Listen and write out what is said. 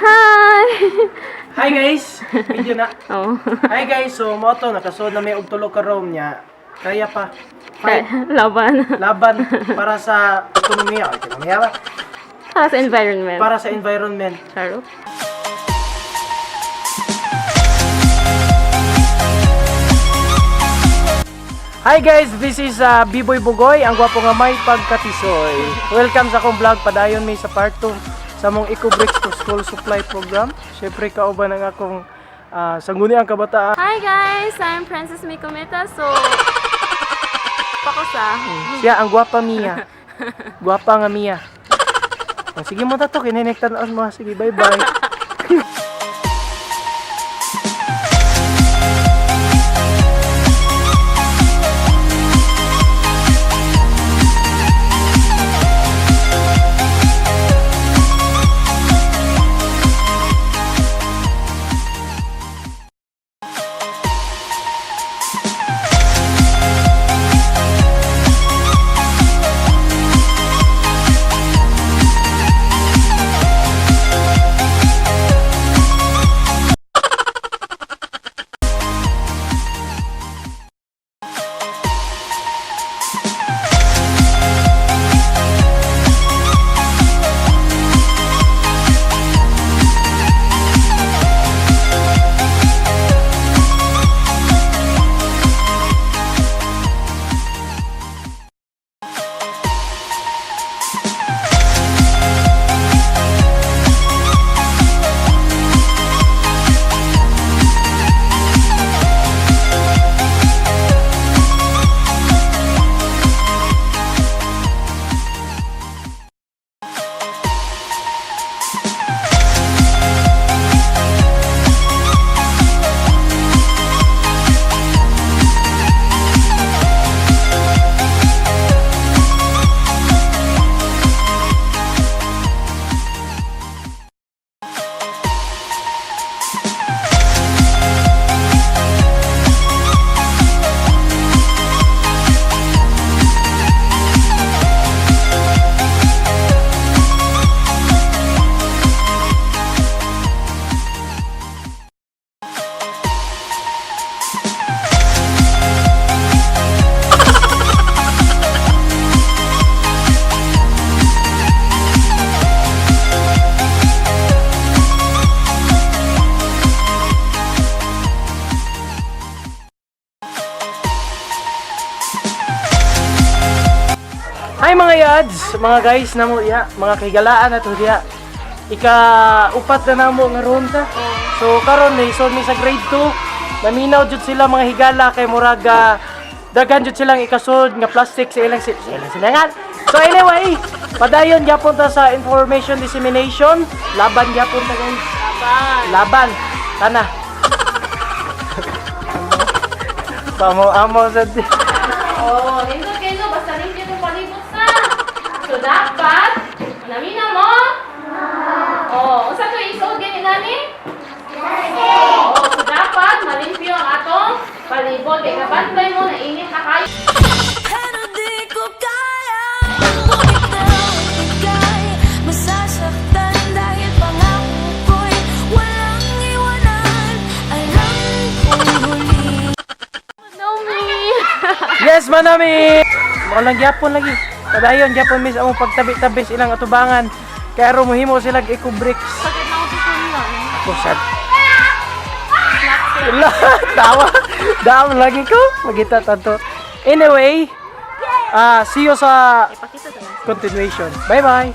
Hi! Hi guys! Video na. Oh. Hi guys, so mo to nakasod na may og tulo ka room niya. Kaya pa. Fight. Laban. Laban para sa ekonomiya. Ekonomiya ba? Para sa environment. Para sa environment. Charo. Hi guys, this is B-Boy Bugoy, ang gwapo nga may pagkatisoy. Welcome sa akong vlog, padayon may sa part 2 sa mong Eco Bricks to School Supply Program. Siyempre kauban ang akong sangguniang kabataan. Hi guys! I'm Princess Mikometa. So, ako sa... Siya ang gwapa Mia. Gwapa nga Mia. Sige mo tato, kininektan mo. Sige, bye-bye. Hi mga yads, mga guys na mo ya, mga kahigalaan ato diya. Ika-upat na namo nga ronda. So karon ni so mi sa grade 2, naminaw jud sila mga higala kay muraga daghan jud silang ikasod nga plastic sa ilang silangan. So anyway, padayon gyapon ta sa information dissemination, laban gyapon ta guys. Laban. Tana. Amo sa Oh, nindot kayo. Basta rin yung palibot na. So, dapat, namina mo? Oh, unsa to isod ganyan nani? Oh, so dapat, malimpyo ang atong palibot. Kaya kabantay mo na init na kayo. Pero di ko kaya, ngunit daw ibigay. Masasaktan dahil pangako ko'y walang iwanan. Alam kong huli. Yes, manami! Walang gyapon lagi. Padayon gyapon mis among pagtabi-tabi silang atubangan. Kaya ro mohimo sila Eco Bricks. Sakit na ako dito nila. Kusat. Dawa lagi ko. Magita tanto. Anyway, see you sa Ipakita sa continuation. Bye-bye.